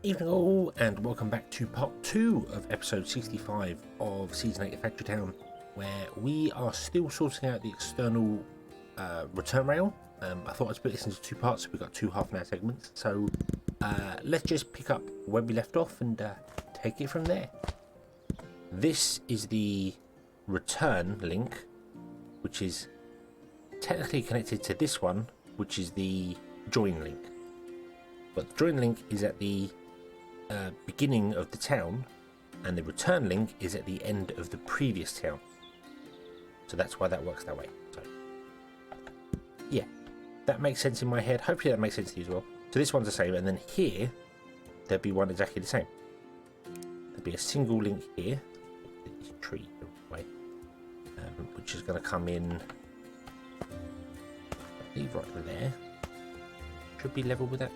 Evening all, and welcome back to part 2 of episode 65 of Season 8 of Factory Town, where we are still sorting out the external return rail. I thought I'd split this into two parts, so we've got two half-an-hour segments. So let's just pick up where we left off and take it from there. This is the return link, which is technically connected to this one, which is the join link. But the join link is at the beginning of the town, and the return link is at the end of the previous town. So that's why that works that way. So yeah, that makes sense in my head. Hopefully that makes sense to you as well. So this one's the same, and then here there'll be one exactly the same. There'll be a single link here, this tree away, which is going to come in, I believe, right there. Should be level with that.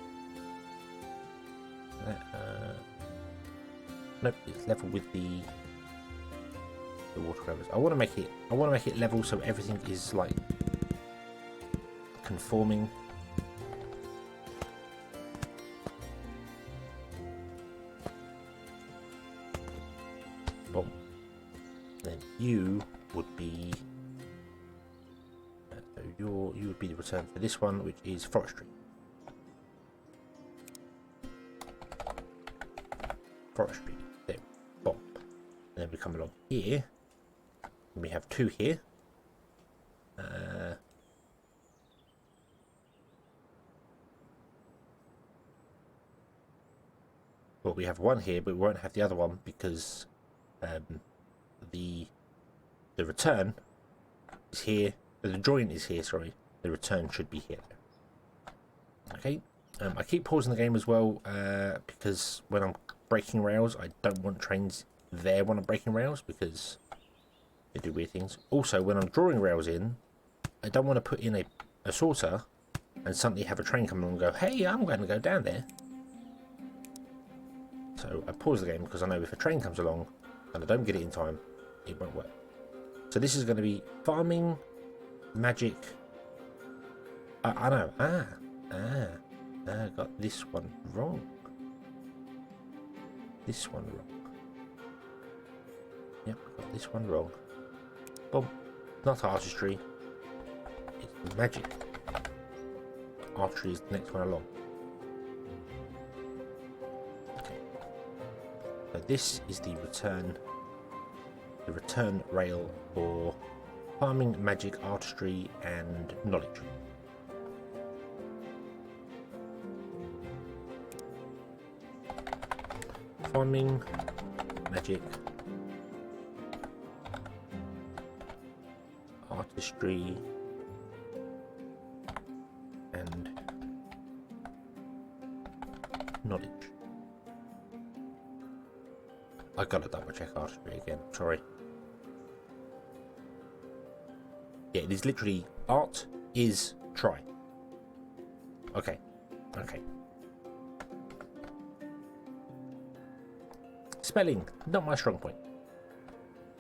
Nope, it's level with the water covers. I want to make it level so everything is like conforming. Boom. Then you would be you would be the return for this one, which is forestry. Forestry. There. Boom. And then we come along here. And we have two here. Well, we have one here, but we won't have the other one because the return is here. The join is here. Sorry, the return should be here. Okay. I keep pausing the game as well because when I'm breaking rails, I don't want trains there when I'm breaking rails because they do weird things. Also, when I'm drawing rails in, I don't want to put in a sorter and suddenly have a train come along and go, hey, I'm going to go down there. So I pause the game because I know if a train comes along and I don't get it in time, it won't work. So this is going to be farming, magic. I know. I got this one wrong. This one wrong. Yep, got this one wrong. Boom. Not artistry. It's magic. Archery is the next one along. Okay. So this is the return rail for farming, magic, artistry, and knowledge. Farming, magic, artistry, and knowledge. I gotta double check artistry again, sorry. Yeah, it is literally art is try. Okay. Spelling, not my strong point.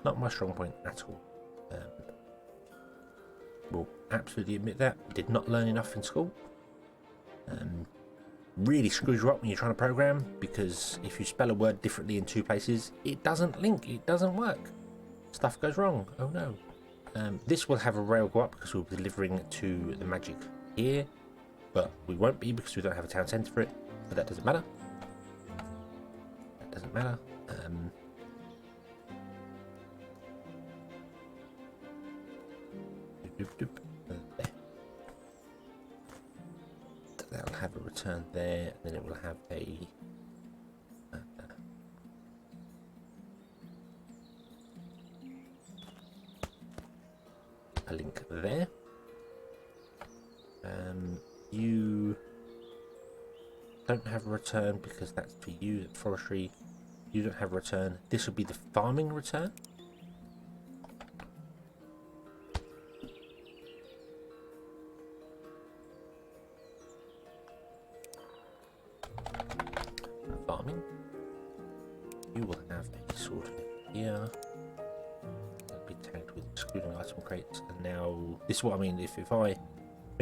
Not my strong point at all. Will absolutely admit that. Did not learn enough in school. Really screws you up when you're trying to program because if you spell a word differently in two places, it doesn't link, it doesn't work. Stuff goes wrong. Oh no. This will have a rail go up because we'll be delivering to the magic here, but we won't be because we don't have a town centre for it, but that doesn't matter. That doesn't matter. There. That'll have a return there, and then it will have a link there. You don't have a return because that's for you, forestry. You don't have a return. This will be the farming return. Farming. You will have a sort of here. It'll be tagged with excluding item crates. And now this is what I mean. If I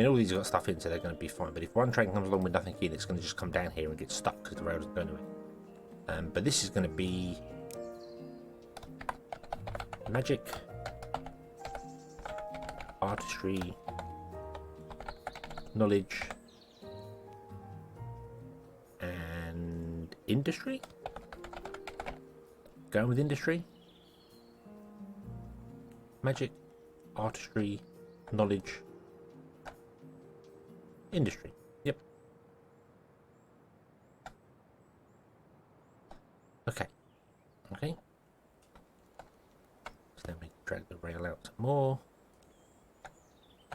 all these have got stuff in, so they're going to be fine. But if one train comes along with nothing in, it's going to just come down here and get stuck because the rail doesn't go anywhere. But this is going to be magic, artistry, knowledge, and industry. Going with industry, magic, artistry, knowledge, industry. Yep. Okay. So then we drag the rail out some more.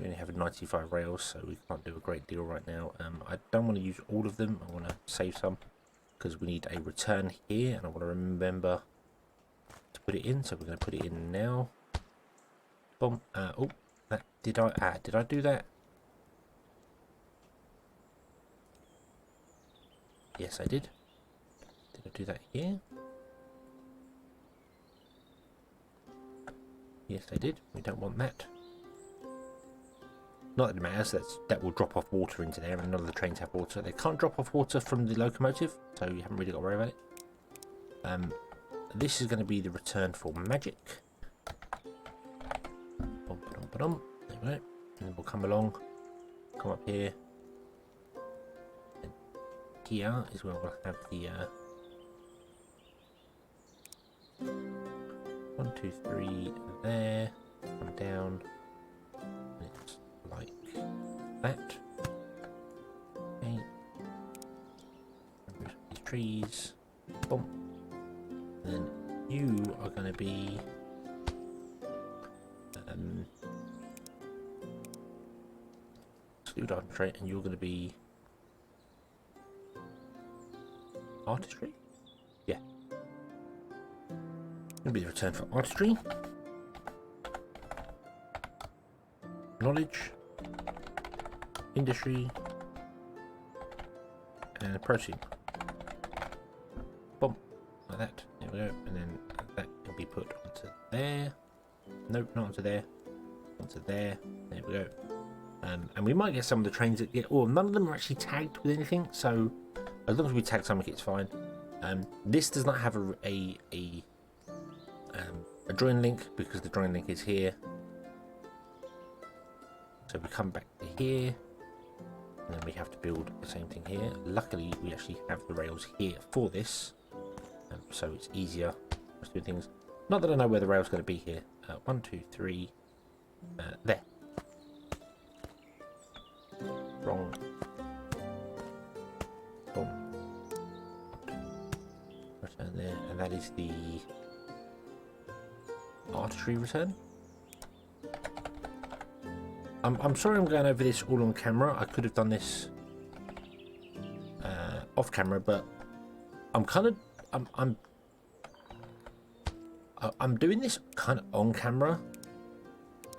We only have 95 rails, so we can't do a great deal right now. I don't want to use all of them. I want to save some because we need a return here, and I want to remember to put it in. So we're going to put it in now. Boom. Oh, that did I do that? Yes, I did. Did I do that here? Yes, I did. We don't want that. Not that it matters, that will drop off water into there, and none of the trains have water. They can't drop off water from the locomotive, so you haven't really got to worry about it. This is going to be the return for magic. There we go. And then we'll come along, come up here. And here is where we'll have the 1, 2, 3 there, come down. It's like that. Okay. Remove these trees. Boom. And then you are going to be skilled artistry, and you're going to be artistry. Yeah. Going to be the return for artistry, knowledge, industry, and protein. Boom, like that. There we go. And then that can be put onto there. Nope, not onto there. Onto there. There we go. And we might get some of the trains that get. Oh, none of them are actually tagged with anything. So as long as we tag something, it's fine. This does not have a join link because the join link is here. So we come back to here, and then we have to build the same thing here. Luckily, we actually have the rails here for this, so it's easier for doing things. Not that I know where the rail's going to be here. 1, 2, 3, there. Wrong. Boom. Return there, and that is the artistry return. I'm sorry I'm going over this all on camera. I could have done this off camera, but I'm kind of I'm doing this kind of on camera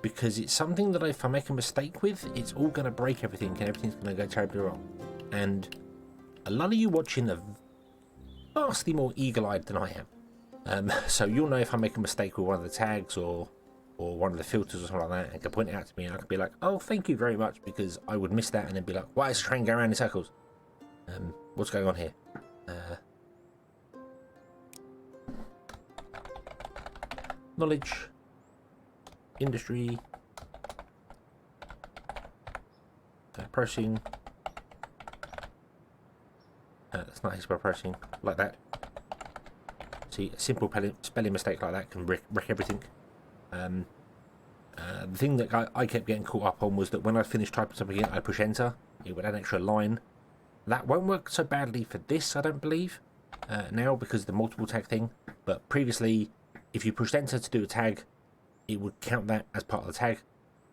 because it's something that if I make a mistake with, it's all going to break everything and everything's going to go terribly wrong. And a lot of you watching are vastly more eagle-eyed than I am. So you'll know if I make a mistake with one of the tags or one of the filters or something like that, and can point it out to me, and I can be like, oh, thank you very much, because I would miss that and then be like, why is the train going around in circles? What's going on here? Knowledge, industry, processing. That's not how you spell processing, like that. See, a simple spelling mistake like that can wreck everything. The thing that I kept getting caught up on was that when I finished typing something in, I push enter, it would add an extra line. That won't work so badly for this, I don't believe, now because of the multiple tag thing. But previously, if you pushed enter to do a tag, it would count that as part of the tag,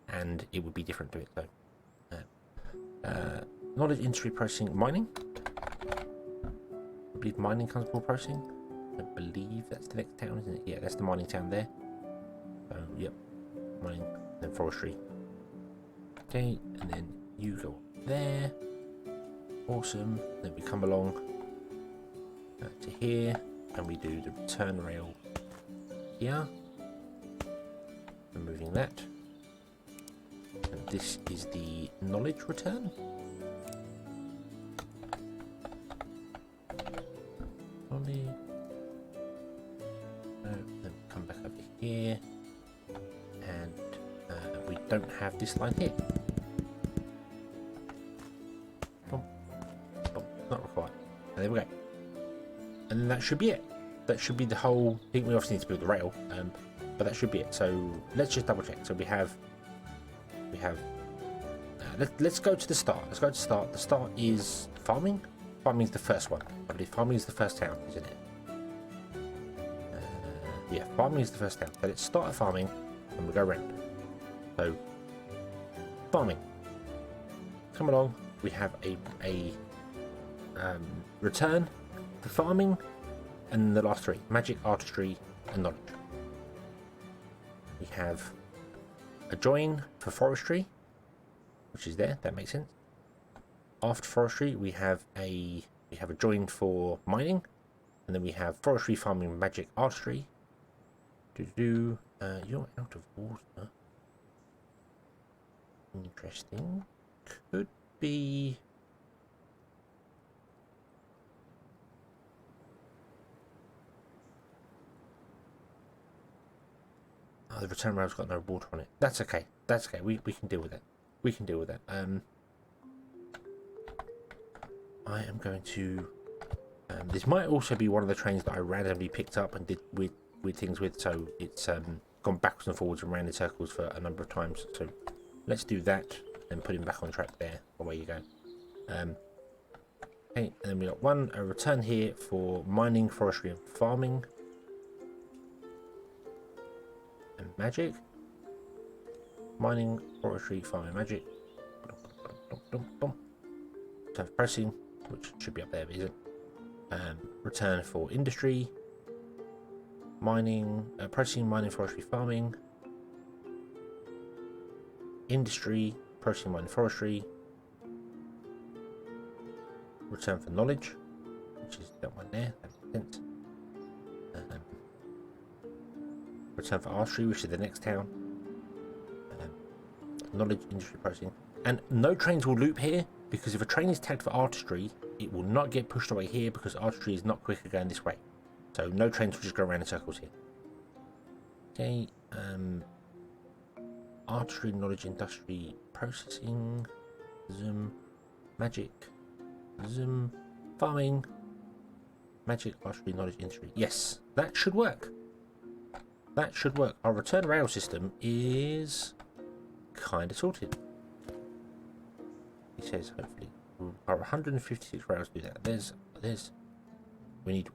and it would be different to it. So, knowledge, industry, processing, mining. I believe mining comes before processing. I believe that's the next town, isn't it? Yeah, that's the mining town there. So, yep, mining, then forestry. Okay, and then you go there. Awesome. Then we come along to here, and we do the return rail here. Removing that. And this is the knowledge return. Knowledge. here, and we don't have this line here. Boom, boom, not required. And there we go. And then that should be it. That should be the whole thing. We obviously need to build the rail, but that should be it. So let's just double check. So we have. Let's go to the start. Let's go to the start. The start is farming. Farming is the first one. I believe farming is the first town, isn't it? Yeah, farming is the first town. So let's start at farming, and we go around. So farming. Come along. We have a return for farming, and the last three: magic, artistry, and knowledge. We have a join for forestry, which is there. That makes sense. After forestry, we have a join for mining, and then we have forestry, farming, magic, artistry. You're out of water. Interesting. Could be. Oh, the return rail's got no water on it. That's okay. That's okay. We can deal with that. We can deal with that. I am going to. This might also be one of the trains that I randomly picked up and did weird things with, so it's gone backwards and forwards and round in circles for a number of times. So let's do that and put him back on track there. Away you go. Okay, and then we got a return here for mining, forestry, and farming. And magic. Mining, forestry, farming, magic. Return for pressing, which should be up there, but isn't. Return for industry. Mining, processing, mining, forestry, farming. Industry, processing, mining, forestry. Return for knowledge, which is that one there. That makes sense. Return for archery, which is the next town. Knowledge, industry, processing. And no trains will loop here, because if a train is tagged for artistry, it will not get pushed away here because artistry is not quicker going this way. So no trains will just go around in circles here. Okay, artistry, knowledge, industry, processing, zoom, magic, zoom, farming, magic, artistry, knowledge, industry. Yes, that should work. That should work. Our return rail system is kind of sorted. He says hopefully. Our 156 rails do that. We need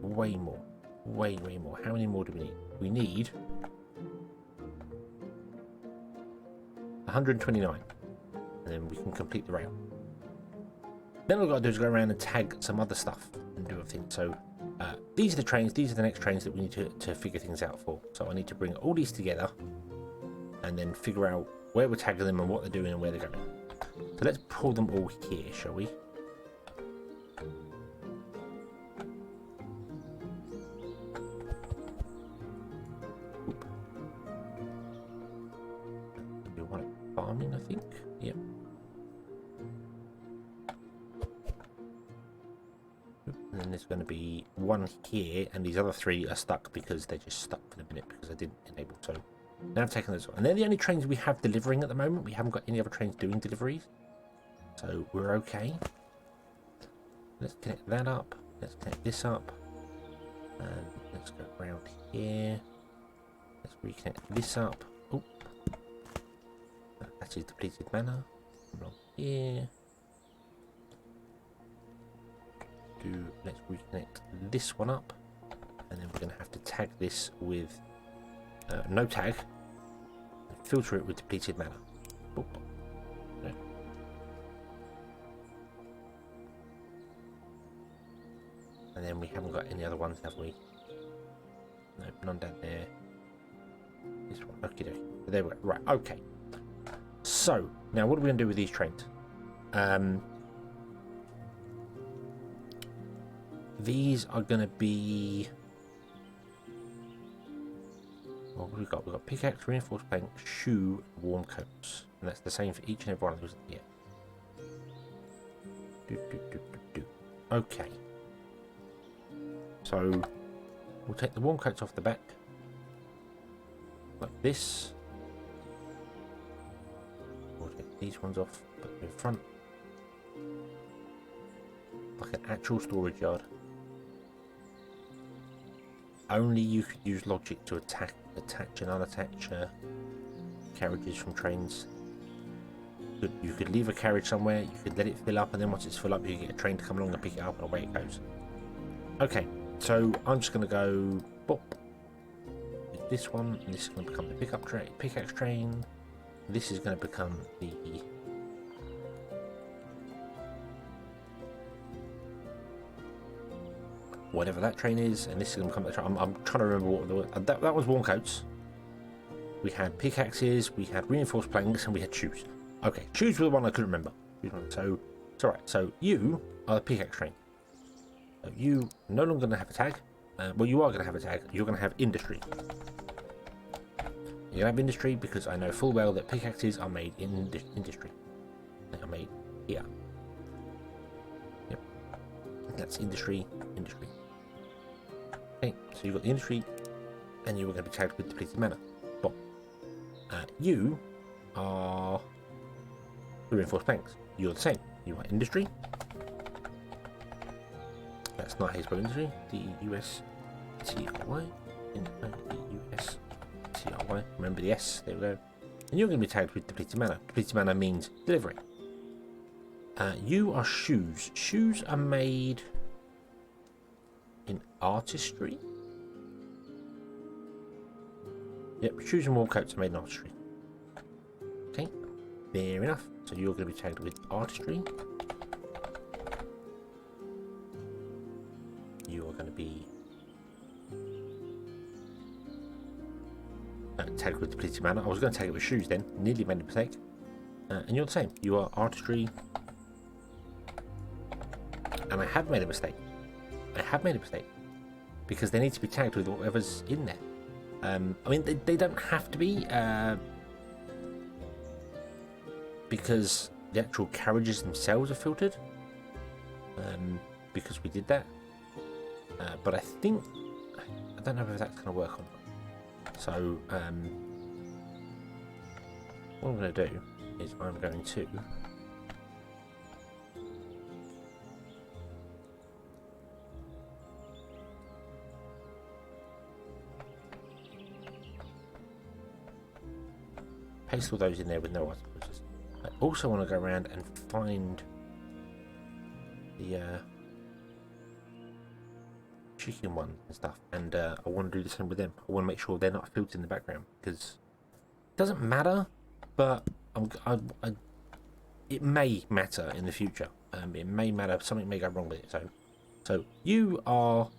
way more. Way more. How many more do we need? We need 129. And then we can complete the rail. Then all we've got to do is go around and tag some other stuff and do everything. So these are the trains, these are the next trains that we need to figure things out for. So I need to bring all these together and then figure out where we're tagging them and what they're doing and where they're going. So let's pull them all here, shall we? We want farming, I think. Yep. And then there's going to be one here, and these other three are stuck because they're just stuck for the minute because I didn't enable. So now I've taken those one. And they're the only trains we have delivering at the moment. We haven't got any other trains doing deliveries. So we're okay. Let's connect that up. Let's connect this up. And let's go around here. Let's reconnect this up. Oh, that is depleted mana. Along here. Let's reconnect this one up. And then we're going to have to tag this with no tag. And filter it with depleted mana. Oh. No. And then we haven't got any other ones, have we? No, none down there. This one. Okay, okay. There we go. Right, okay. So, now what are we going to do with these trains? These are going to be... What have we got? We've got pickaxe, reinforced plank, shoe, warm coats. And that's the same for each and every one of those. Yeah. Okay. So, we'll take the warm coats off the back. like this. We'll get these ones off, put them in front. Like an actual storage yard. Only you could use logic to attach and unattach carriages from trains. You could leave a carriage somewhere, you could let it fill up, and then once it's full up, you get a train to come along and pick it up, and away it goes. Okay, so I'm just going to go bop. This one, and this is going to become the pickaxe train. This is going to become the whatever that train is, and this is going to become the train. I'm trying to remember what that was. Warm coats. We had pickaxes, we had reinforced planks, and we had chutes. Okay, chutes were the one I couldn't remember. So it's alright. So you are the pickaxe train. So you are no longer going to have a tag. Well, you are going to have a tag. You're going to have industry. You're going to have industry because I know full well that pickaxes are made in industry. They are made here. Yep. That's industry. Okay, so you've got the industry, and you are going to be tagged with depleted mana. But you are the reinforced planks. You're the same. You are industry. That's not how you spell industry. D-U-S-T-R-Y. D-U-S-T-R-Y. Remember the S. There we go. And you're going to be tagged with depleted mana. Depleted mana means delivery. You are shoes. Shoes are made in artistry. Yep, shoes and warm coats are made in artistry. Okay, fair enough. So you're going to be tagged with artistry. You are going to be tagged with depleted mana. I was going to tag it with shoes then. Nearly made a mistake. And you're the same. You are artistry. And I have made a mistake. Because they need to be tagged with whatever's in there. I mean, they don't have to be, because the actual carriages themselves are filtered, because we did that. But I think, I don't know if that's going to work or not. So, what I'm going to do is I'm going to paste all those in there with no item process. I also want to go around and find the chicken one and stuff, and I want to do the same with them. I want to make sure they're not filtered in the background, because it doesn't matter, but it may matter in the future. It may matter, something may go wrong with it. So you are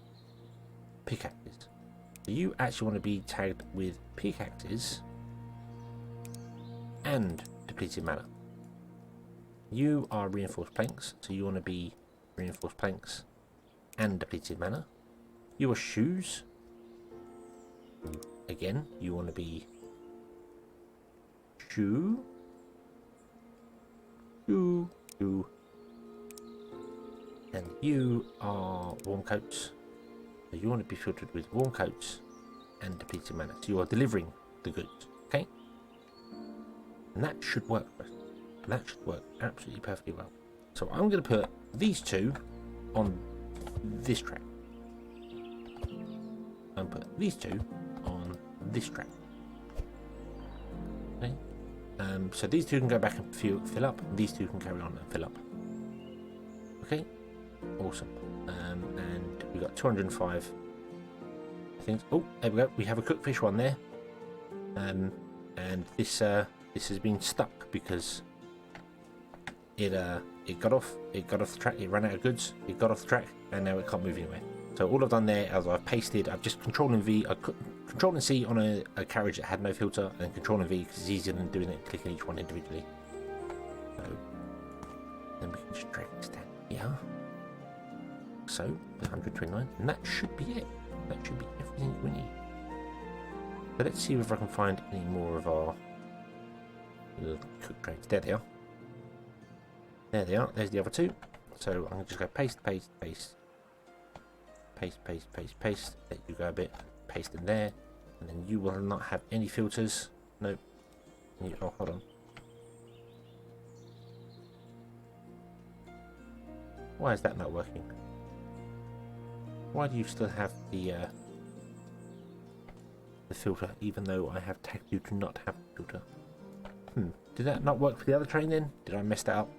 pickaxes. So you actually want to be tagged with pickaxes and depleted mana. You are reinforced planks, so you want to be reinforced planks and depleted mana. You are shoes. Again, you want to be shoe. And you are warm coats. So you want to be filtered with warm coats and depleted mana. So you are delivering the goods. Okay? And that should work for us. That should work absolutely perfectly well. So I'm going to put these two on this track. And put these two on this track. Okay. So these two can go back and fill up. And these two can carry on and fill up. Okay. Awesome. And we got 205 things. Oh, there we go. We have a cooked fish one there. And this has been stuck because it got off the track. It ran out of goods. It got off the track, and now it can't move anywhere. So all I've done there is I've pasted. I've just Control and V, Control and C on a carriage that had no filter, and then Control and V because it's easier than doing it and clicking each one individually. So then we can just drag this down here. So 129, and that should be it. That should be everything we need. But let's see if I can find any more of our little cook trains. There they are. There they are. There's the other two. So I'm going to just go paste, paste, paste. Paste, paste, paste, paste. Let you go a bit. Paste in there. And then you will not have any filters. Nope. Oh, hold on. Why is that not working? Why do you still have the filter, even though I have tagged you to not have the filter? Did that not work for the other train then? Did I mess that up?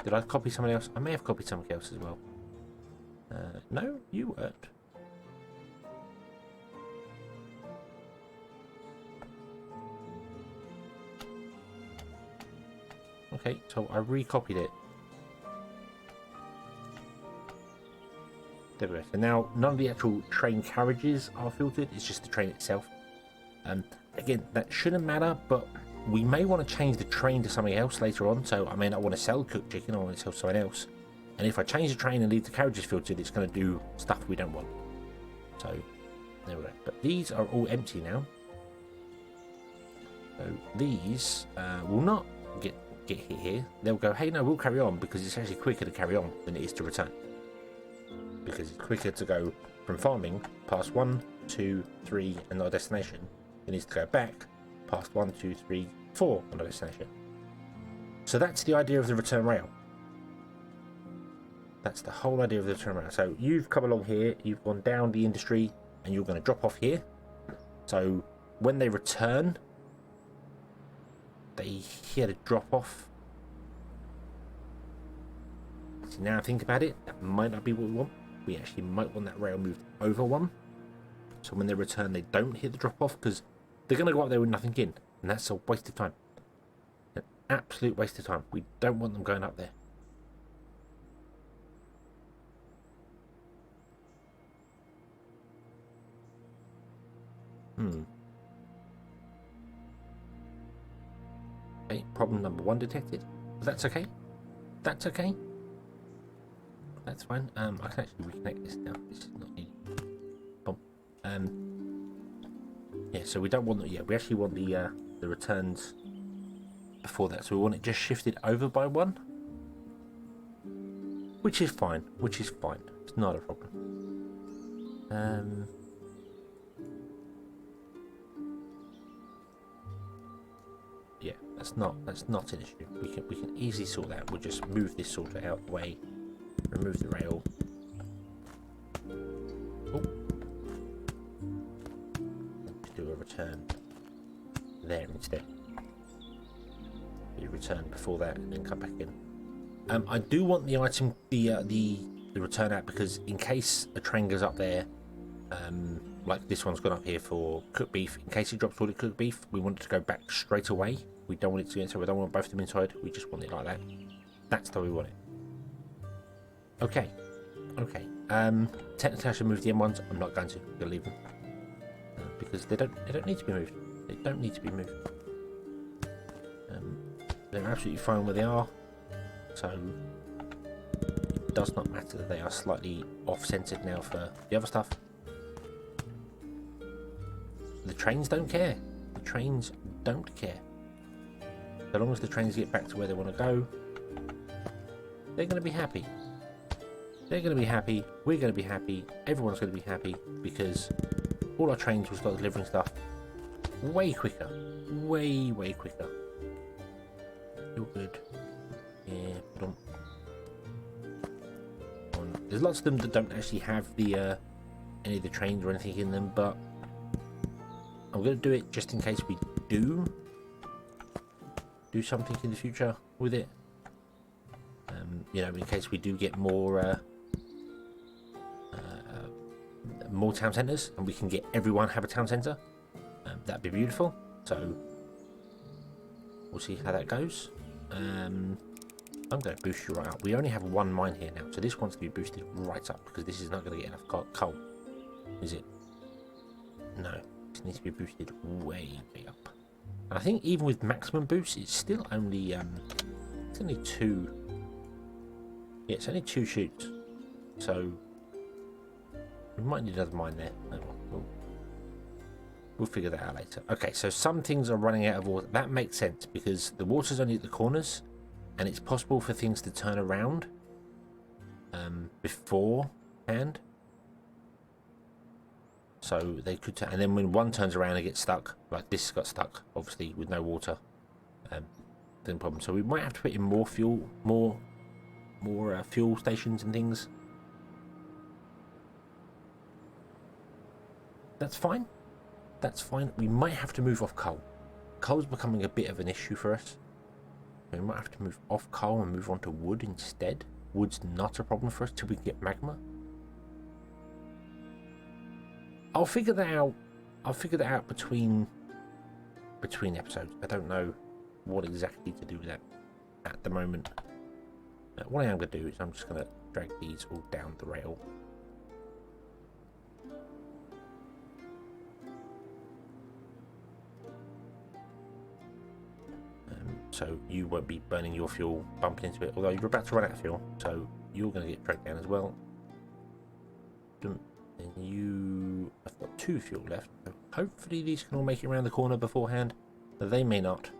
Did I copy somebody else? I may have copied somebody else as well. No, you weren't. Okay, so I recopied it. There we go. So now none of the actual train carriages are filtered, it's just the train itself. Again, that shouldn't matter, but we may want to change the train to something else later on. So I may not want to sell cooked chicken, I want to sell something else. And if I change the train and leave the carriages filtered, it's going to do stuff we don't want. So there we go. But these are all empty now. So these will not get hit here. They'll go, hey, no, we'll carry on, because it's actually quicker to carry on than it is to return. Because it's quicker to go from farming past 1, 2, 3 and our destination than it is to go back past 1, 2, 3, 4 on our destination. So that's the idea of the return rail. That's the whole idea of the return rail. So you've come along here, you've gone down the industry, and you're going to drop off here. So when they return, they hear the drop off. So now think about it, that might not be what we want. We actually might want that rail moved over one. So when they return, they don't hit the drop off, because they're going to go up there with nothing in. And that's a waste of time. An absolute waste of time. We don't want them going up there. Okay, problem number 1 detected. That's okay. That's okay. That's fine. I can actually reconnect this now. This is not needed. Yeah, so we don't want the, we actually want the returns before that. So we want it just shifted over by 1. Which is fine. Which is fine. It's not a problem. Yeah, that's not an issue. We can easily sort that. We'll just move this sorter out of the way. Remove the rail. Oh. Let's do a return there instead. You return before that and then come back in. I do want the item, the return out, because in case a train goes up there, like this one's gone up here for cooked beef, in case it drops all the cooked beef, we want it to go back straight away. We don't want it to get inside, we don't want both of them inside, we just want it like that. That's how we want it. Okay. Okay. Technically I should move the M1s. I'm not going to. I'm going to leave them. Because they don't need to be moved. They don't need to be moved. They're absolutely fine where they are. So it does not matter that they are slightly off-centered now for the other stuff. The trains don't care. The trains don't care. So long as the trains get back to where they want to go, they're going to be happy. They're going to be happy, we're going to be happy, everyone's going to be happy, because all our trains will start delivering stuff way quicker. Way quicker. You're good. Yeah, put on. There's lots of them that don't actually have the any of the trains or anything in them, but I'm going to do it just in case we do something in the future with it. You know, in case we do get more town centres and we can get everyone have a town centre, that'd be beautiful. So we'll see how that goes. I'm going to boost you right up. We only have 1 mine here now, so this wants to be boosted right up, because this is not going to get enough coal, is it? No, this needs to be boosted way up. And I think even with maximum boost, it's still only 2. Yeah, it's only 2 chutes, so we might need another mine there. We'll figure that out later. Okay, so some things are running out of water. That makes sense, because the water's only at the corners, and it's possible for things to turn around beforehand. So they could, and then when one turns around and gets stuck, like this got stuck, obviously with no water, then problem. So we might have to put in more fuel, more fuel stations and things. That's fine. That's fine. We might have to move off coal. Coal's becoming a bit of an issue for us. We might have to move off coal and move on to wood instead. Wood's not a problem for us till we get magma. I'll figure that out. I'll figure that out between episodes. I don't know what exactly to do with that at the moment. What I am going to do is I'm just going to drag these all down the rail. So you won't be burning your fuel, bumping into it, although you're about to run out of fuel, so you're going to get dragged down as well. And I've got 2 fuel left, so hopefully these can all make it around the corner beforehand. They may not.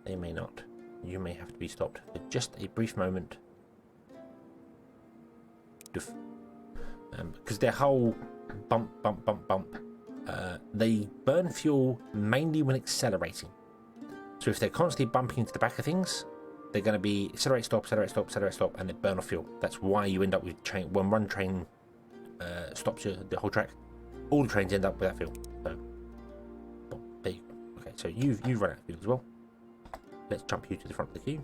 They may not. You may have to be stopped for just a brief moment. Because their whole bump, they burn fuel mainly when accelerating. So if they're constantly bumping into the back of things, they're going to be accelerate, stop, and they burn off fuel. That's why you end up with when one train stops the whole track, all the trains end up with that fuel. So there you go. Okay, so you've run out of fuel as well. Let's jump you to the front of the queue.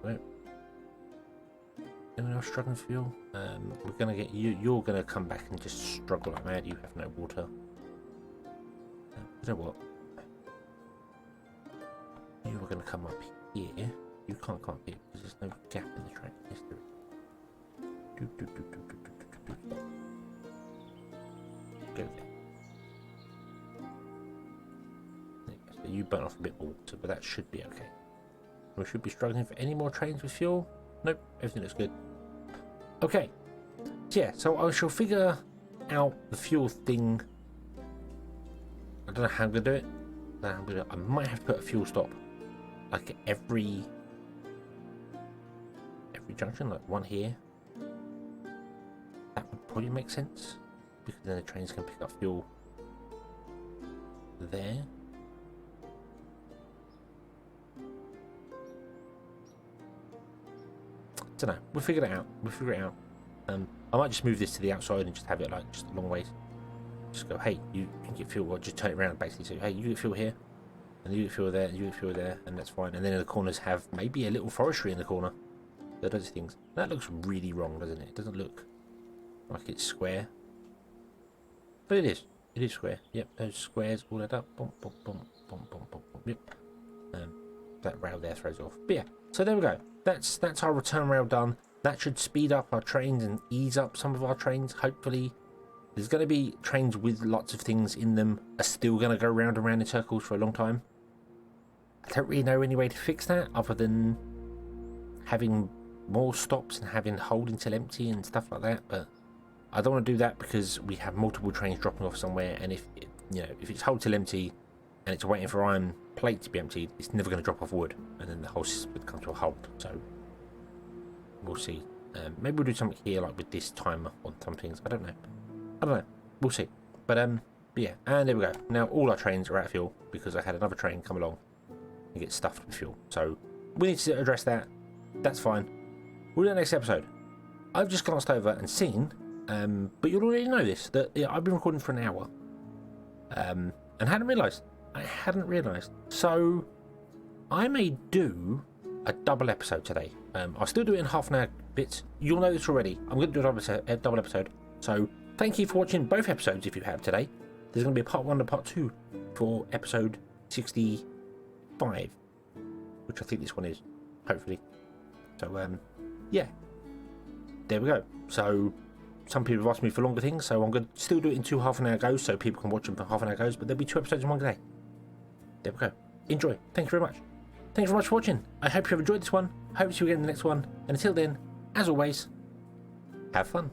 Right. Anyone else struggling for fuel? We're going to get you. You're going to come back and just struggle like mad. You have no water. You know what? You are going to come up here. You can't come up here because there's no gap in the track. Yes, there is. Go there. So you burn off a bit more water, but that should be okay. We should be struggling for any more trains with fuel. Nope, everything looks good. Okay. So yeah, so I shall figure out the fuel thing. I don't know how I'm going to do it. I might have to put a fuel stop like every junction, like one here. That would probably make sense because then the trains can pick up fuel there. Don't know. We'll figure it out. I might just move this to the outside and just have it like just a long ways. Just go, hey, you can get fuel, or just turn it around basically. So, hey, you get fuel here, and you get fuel there, and you get fuel there, and that's fine. And then in the corners have maybe a little forestry in the corner. Those things. That looks really wrong, doesn't it? It doesn't look like it's square. But it is. It is square. Yep, those squares all add up. Bump, bump, bump, bump, bump, bump, bump. Yep. That rail there throws off. But yeah, so there we go. That's our return rail done. That should speed up our trains and ease up some of our trains, hopefully. There's going to be trains with lots of things in them are still going to go round and round in circles for a long time. I don't really know any way to fix that other than having more stops and having hold until empty and stuff like that. But I don't want to do that because we have multiple trains dropping off somewhere, and if it's hold till empty and it's waiting for iron plate to be emptied, it's never going to drop off wood, and then the whole system would come to a halt. So we'll see. Maybe we'll do something here like with this timer on some things. I don't know. We'll see. But yeah, and there we go. Now all our trains are out of fuel because I had another train come along and get stuffed with fuel. So we need to address that. That's fine. We'll do the next episode. I've just glanced over and seen, but you'll already know this, that I've been recording for an hour. And hadn't realised. I hadn't realised. So I may do a double episode today. I'll still do it in half an hour bits. You'll know this already. I'm going to do a double episode. So thank you for watching both episodes if you have today. There's going to be a part 1 and part 2 for episode 65, which I think this one is, hopefully. So, yeah, there we go. So some people have asked me for longer things, so I'm going to still do it in 2 half-an-hour goes so people can watch them for half-an-hour goes, but there'll be 2 episodes in one day. There we go. Enjoy. Thank you very much. Thank you very much for watching. I hope you have enjoyed this one. Hope to see you again in the next one. And until then, as always, have fun.